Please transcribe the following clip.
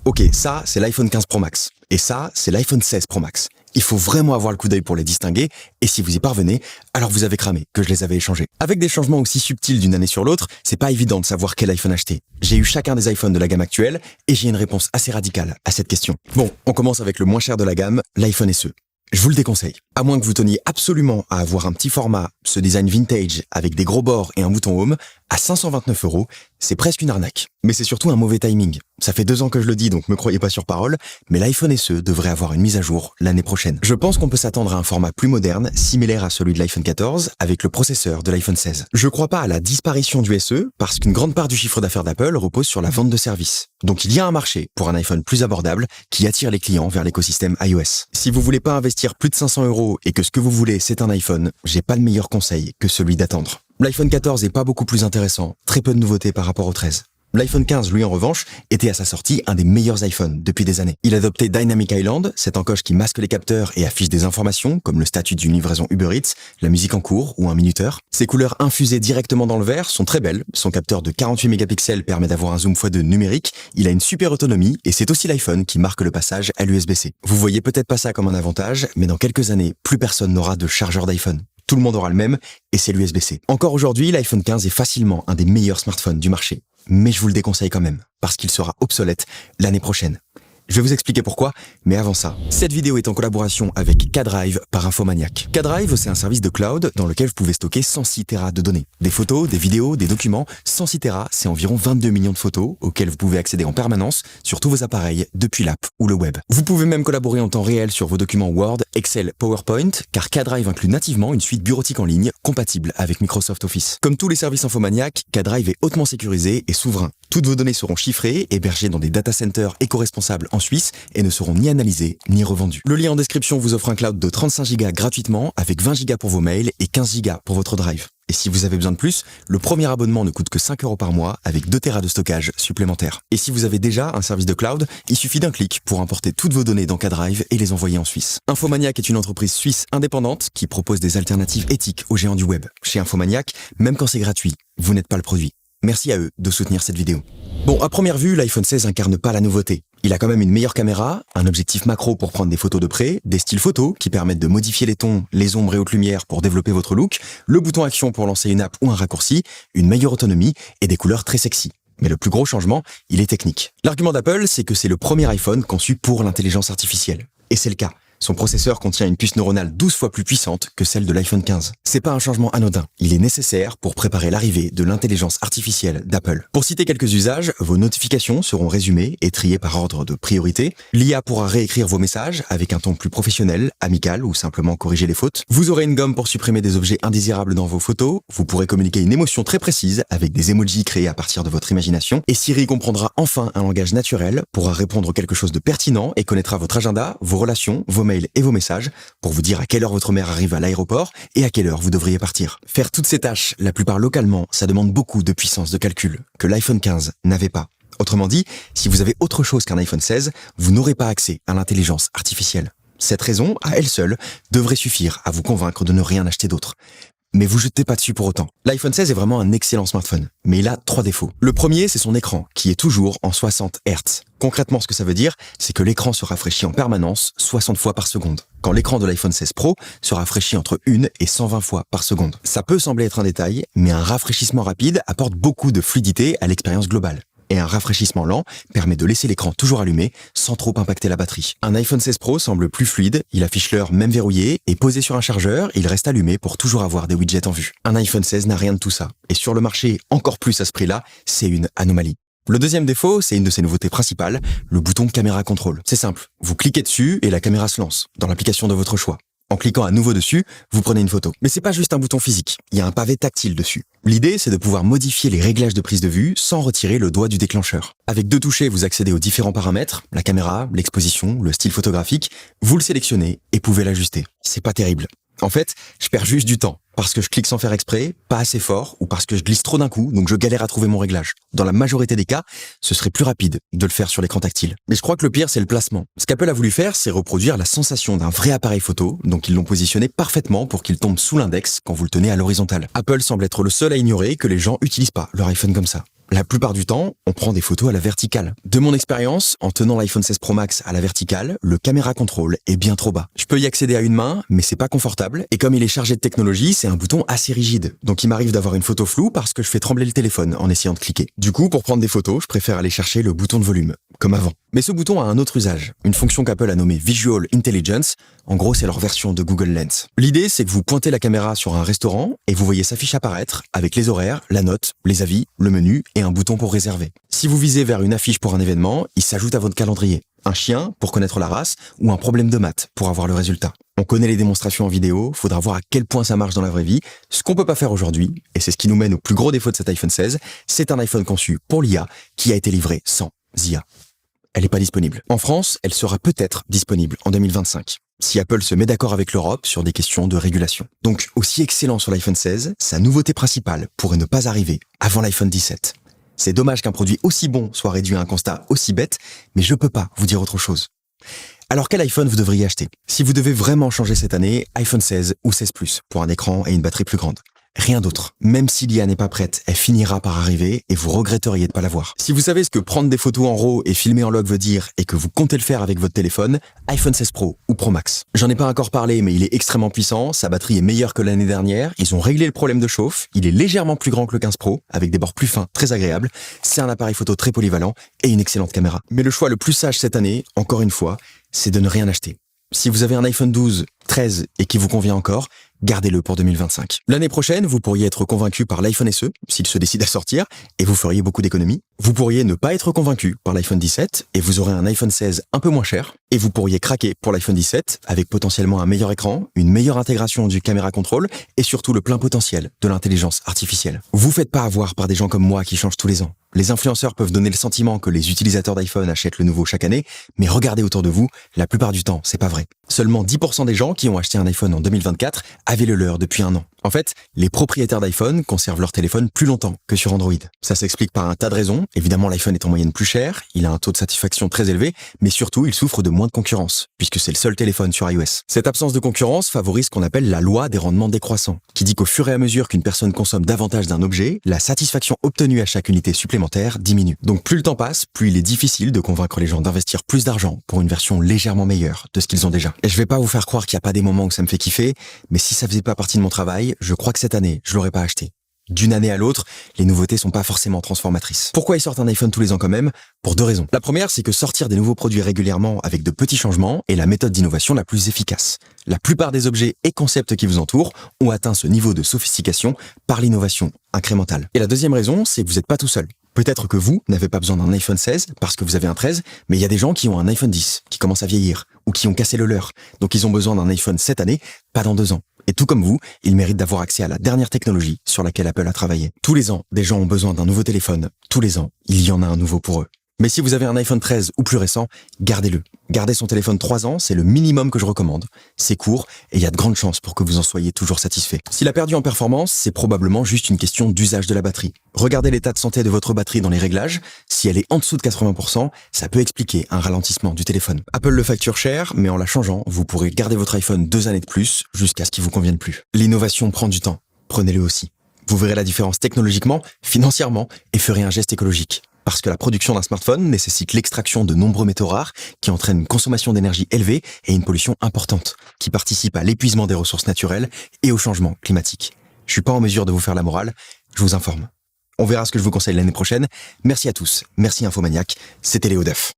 Ok, ça, c'est l'iPhone 15 Pro Max. Et ça, c'est l'iPhone 16 Pro Max. Il faut vraiment avoir le coup d'œil pour les distinguer, et si vous y parvenez, alors vous avez cramé, que je les avais échangés. Avec des changements aussi subtils d'une année sur l'autre, c'est pas évident de savoir quel iPhone acheter. J'ai eu chacun des iPhones de la gamme actuelle, et j'ai une réponse assez radicale à cette question. Bon, on commence avec le moins cher de la gamme, l'iPhone SE. Je vous le déconseille. À moins que vous teniez absolument à avoir un petit format, ce design vintage avec des gros bords et un bouton home, à 529 €, c'est presque une arnaque. Mais c'est surtout un mauvais timing. Ça fait 2 ans que je le dis, donc me croyez pas sur parole, mais l'iPhone SE devrait avoir une mise à jour l'année prochaine. Je pense qu'on peut s'attendre à un format plus moderne, similaire à celui de l'iPhone 14, avec le processeur de l'iPhone 16. Je crois pas à la disparition du SE, parce qu'une grande part du chiffre d'affaires d'Apple repose sur la vente de services. Donc il y a un marché pour un iPhone plus abordable qui attire les clients vers l'écosystème iOS. Si vous voulez pas investir plus de 500 € et que ce que vous voulez c'est un iPhone, j'ai pas de meilleur conseil que celui d'attendre. L'iPhone 14 est pas beaucoup plus intéressant, très peu de nouveautés par rapport au 13. L'iPhone 15, lui en revanche, était à sa sortie un des meilleurs iPhones depuis des années. Il adoptait Dynamic Island, cette encoche qui masque les capteurs et affiche des informations comme le statut d'une livraison Uber Eats, la musique en cours ou un minuteur. Ses couleurs infusées directement dans le verre sont très belles. Son capteur de 48 mégapixels permet d'avoir un zoom x2 numérique. Il a une super autonomie et c'est aussi l'iPhone qui marque le passage à l'USB-C. Vous voyez peut-être pas ça comme un avantage, mais dans quelques années, plus personne n'aura de chargeur d'iPhone. Tout le monde aura le même, et c'est l'USB-C. Encore aujourd'hui, l'iPhone 15 est facilement un des meilleurs smartphones du marché. Mais je vous le déconseille quand même, parce qu'il sera obsolète l'année prochaine. Je vais vous expliquer pourquoi, mais avant ça, cette vidéo est en collaboration avec K-Drive par Infomaniac. K-Drive, c'est un service de cloud dans lequel vous pouvez stocker 106 Tera de données. Des photos, des vidéos, des documents. 106 Tera, c'est environ 22 millions de photos auxquelles vous pouvez accéder en permanence sur tous vos appareils depuis l'app ou le web. Vous pouvez même collaborer en temps réel sur vos documents Word, Excel, PowerPoint, car K-Drive inclut nativement une suite bureautique en ligne compatible avec Microsoft Office. Comme tous les services Infomaniac, K-Drive est hautement sécurisé et souverain. Toutes vos données seront chiffrées, hébergées dans des data centers éco-responsables en Suisse et ne seront ni analysées ni revendues. Le lien en description vous offre un cloud de 35 Go gratuitement avec 20 Go pour vos mails et 15 Go pour votre drive. Et si vous avez besoin de plus, le premier abonnement ne coûte que 5 € par mois avec 2 Tera de stockage supplémentaires. Et si vous avez déjà un service de cloud, il suffit d'un clic pour importer toutes vos données dans K-Drive et les envoyer en Suisse. Infomaniac est une entreprise suisse indépendante qui propose des alternatives éthiques aux géants du web. Chez Infomaniac, même quand c'est gratuit, vous n'êtes pas le produit. Merci à eux de soutenir cette vidéo. Bon, à première vue, l'iPhone 16 incarne pas la nouveauté. Il a quand même une meilleure caméra, un objectif macro pour prendre des photos de près, des styles photos qui permettent de modifier les tons, les ombres et haute lumière pour développer votre look, le bouton action pour lancer une app ou un raccourci, une meilleure autonomie et des couleurs très sexy. Mais le plus gros changement, il est technique. L'argument d'Apple, c'est que c'est le premier iPhone conçu pour l'intelligence artificielle. Et c'est le cas. Son processeur contient une puce neuronale 12 fois plus puissante que celle de l'iPhone 15. C'est pas un changement anodin, il est nécessaire pour préparer l'arrivée de l'intelligence artificielle d'Apple. Pour citer quelques usages, vos notifications seront résumées et triées par ordre de priorité. L'IA pourra réécrire vos messages avec un ton plus professionnel, amical ou simplement corriger les fautes. Vous aurez une gomme pour supprimer des objets indésirables dans vos photos. Vous pourrez communiquer une émotion très précise avec des emojis créés à partir de votre imagination. Et Siri comprendra enfin un langage naturel, pourra répondre quelque chose de pertinent et connaîtra votre agenda, vos relations, vos mails et vos messages pour vous dire à quelle heure votre mère arrive à l'aéroport et à quelle heure vous devriez partir. Faire toutes ces tâches, la plupart localement, ça demande beaucoup de puissance de calcul que l'iPhone 15 n'avait pas. Autrement dit, si vous avez autre chose qu'un iPhone 16, vous n'aurez pas accès à l'intelligence artificielle. Cette raison, à elle seule, devrait suffire à vous convaincre de ne rien acheter d'autre. Mais vous jetez pas dessus pour autant. L'iPhone 16 est vraiment un excellent smartphone, mais il a 3 défauts. Le premier, c'est son écran, qui est toujours en 60 Hz. Concrètement, ce que ça veut dire, c'est que l'écran se rafraîchit en permanence 60 fois par seconde, quand l'écran de l'iPhone 16 Pro se rafraîchit entre 1 et 120 fois par seconde. Ça peut sembler être un détail, mais un rafraîchissement rapide apporte beaucoup de fluidité à l'expérience globale. Et un rafraîchissement lent permet de laisser l'écran toujours allumé sans trop impacter la batterie. Un iPhone 16 Pro semble plus fluide, il affiche l'heure même verrouillée et posé sur un chargeur, il reste allumé pour toujours avoir des widgets en vue. Un iPhone 16 n'a rien de tout ça. Et sur le marché, encore plus à ce prix-là, c'est une anomalie. Le deuxième défaut, c'est une de ses nouveautés principales, le bouton caméra contrôle. C'est simple, vous cliquez dessus et la caméra se lance, dans l'application de votre choix. En cliquant à nouveau dessus, vous prenez une photo. Mais c'est pas juste un bouton physique, il y a un pavé tactile dessus. L'idée, c'est de pouvoir modifier les réglages de prise de vue sans retirer le doigt du déclencheur. Avec 2 touchés, vous accédez aux différents paramètres, la caméra, l'exposition, le style photographique, vous le sélectionnez et pouvez l'ajuster. C'est pas terrible. En fait, je perds juste du temps, parce que je clique sans faire exprès, pas assez fort, ou parce que je glisse trop d'un coup, donc je galère à trouver mon réglage. Dans la majorité des cas, ce serait plus rapide de le faire sur l'écran tactile. Mais je crois que le pire, c'est le placement. Ce qu'Apple a voulu faire, c'est reproduire la sensation d'un vrai appareil photo, donc ils l'ont positionné parfaitement pour qu'il tombe sous l'index quand vous le tenez à l'horizontale. Apple semble être le seul à ignorer que les gens utilisent pas leur iPhone comme ça. La plupart du temps, on prend des photos à la verticale. De mon expérience, en tenant l'iPhone 16 Pro Max à la verticale, le caméra control est bien trop bas. Je peux y accéder à une main, mais c'est pas confortable. Et comme il est chargé de technologie, c'est un bouton assez rigide. Donc il m'arrive d'avoir une photo floue parce que je fais trembler le téléphone en essayant de cliquer. Du coup, pour prendre des photos, je préfère aller chercher le bouton de volume, comme avant. Mais ce bouton a un autre usage, une fonction qu'Apple a nommée Visual Intelligence. En gros, c'est leur version de Google Lens. L'idée, c'est que vous pointez la caméra sur un restaurant et vous voyez sa fiche apparaître avec les horaires, la note, les avis, le menu et un bouton pour réserver. Si vous visez vers une affiche pour un événement, il s'ajoute à votre calendrier. Un chien pour connaître la race ou un problème de maths pour avoir le résultat. On connaît les démonstrations en vidéo, faudra voir à quel point ça marche dans la vraie vie. Ce qu'on peut pas faire aujourd'hui, et c'est ce qui nous mène au plus gros défaut de cet iPhone 16, c'est un iPhone conçu pour l'IA qui a été livré sans IA. Elle n'est pas disponible. En France, elle sera peut-être disponible en 2025. Si Apple se met d'accord avec l'Europe sur des questions de régulation. Donc, aussi excellent sur l'iPhone 16, sa nouveauté principale pourrait ne pas arriver avant l'iPhone 17. C'est dommage qu'un produit aussi bon soit réduit à un constat aussi bête, mais je peux pas vous dire autre chose. Alors quel iPhone vous devriez acheter? Si vous devez vraiment changer cette année, iPhone 16 ou 16 Plus pour un écran et une batterie plus grande. Rien d'autre. Même si l'IA n'est pas prête, elle finira par arriver et vous regretteriez de pas l'avoir. Si vous savez ce que prendre des photos en RAW et filmer en log veut dire et que vous comptez le faire avec votre téléphone, iPhone 16 Pro ou Pro Max. J'en ai pas encore parlé, mais il est extrêmement puissant, sa batterie est meilleure que l'année dernière, ils ont réglé le problème de chauffe, il est légèrement plus grand que le 15 Pro, avec des bords plus fins, très agréables, c'est un appareil photo très polyvalent et une excellente caméra. Mais le choix le plus sage cette année, encore une fois, c'est de ne rien acheter. Si vous avez un iPhone 12, 13 et qui vous convient encore, gardez-le pour 2025. L'année prochaine, vous pourriez être convaincu par l'iPhone SE, s'il se décide à sortir, et vous feriez beaucoup d'économies. Vous pourriez ne pas être convaincu par l'iPhone 17, et vous aurez un iPhone 16 un peu moins cher, et vous pourriez craquer pour l'iPhone 17, avec potentiellement un meilleur écran, une meilleure intégration du caméra control, et surtout le plein potentiel de l'intelligence artificielle. Vous faites pas avoir par des gens comme moi qui changent tous les ans. Les influenceurs peuvent donner le sentiment que les utilisateurs d'iPhone achètent le nouveau chaque année, mais regardez autour de vous, la plupart du temps, c'est pas vrai. Seulement 10% des gens qui ont acheté un iPhone en 2024 avaient le leur depuis un an. En fait, les propriétaires d'iPhone conservent leur téléphone plus longtemps que sur Android. Ça s'explique par un tas de raisons. Évidemment, l'iPhone est en moyenne plus cher, il a un taux de satisfaction très élevé, mais surtout, il souffre de moins de concurrence, puisque c'est le seul téléphone sur iOS. Cette absence de concurrence favorise ce qu'on appelle la loi des rendements décroissants, qui dit qu'au fur et à mesure qu'une personne consomme davantage d'un objet, la satisfaction obtenue à chaque unité supplémentaire diminue. Donc plus le temps passe, plus il est difficile de convaincre les gens d'investir plus d'argent pour une version légèrement meilleure de ce qu'ils ont déjà. Et je vais pas vous faire croire qu'il n'y a pas des moments où ça me fait kiffer, mais si ça faisait pas partie de mon travail, je crois que cette année, je l'aurais pas acheté. D'une année à l'autre, les nouveautés sont pas forcément transformatrices. Pourquoi ils sortent un iPhone tous les ans quand même? Pour deux raisons. La première, c'est que sortir des nouveaux produits régulièrement avec de petits changements est la méthode d'innovation la plus efficace. La plupart des objets et concepts qui vous entourent ont atteint ce niveau de sophistication par l'innovation incrémentale. Et la deuxième raison, c'est que vous n'êtes pas tout seul. Peut-être que vous n'avez pas besoin d'un iPhone 16 parce que vous avez un 13, mais il y a des gens qui ont un iPhone 10, qui commencent à vieillir, ou qui ont cassé le leur. Donc ils ont besoin d'un iPhone cette année, pas dans 2 ans. Et tout comme vous, ils méritent d'avoir accès à la dernière technologie sur laquelle Apple a travaillé. Tous les ans, des gens ont besoin d'un nouveau téléphone. Tous les ans, il y en a un nouveau pour eux. Mais si vous avez un iPhone 13 ou plus récent, gardez-le. Garder son téléphone 3 ans, c'est le minimum que je recommande. C'est court et il y a de grandes chances pour que vous en soyez toujours satisfait. S'il a perdu en performance, c'est probablement juste une question d'usage de la batterie. Regardez l'état de santé de votre batterie dans les réglages. Si elle est en dessous de 80%, ça peut expliquer un ralentissement du téléphone. Apple le facture cher, mais en la changeant, vous pourrez garder votre iPhone 2 années de plus jusqu'à ce qu'il vous convienne plus. L'innovation prend du temps. Prenez-le aussi. Vous verrez la différence technologiquement, financièrement et ferez un geste écologique. Parce que la production d'un smartphone nécessite l'extraction de nombreux métaux rares qui entraînent une consommation d'énergie élevée et une pollution importante, qui participent à l'épuisement des ressources naturelles et au changement climatique. Je suis pas en mesure de vous faire la morale, je vous informe. On verra ce que je vous conseille l'année prochaine. Merci à tous, merci Infomaniac, c'était Léo Duff.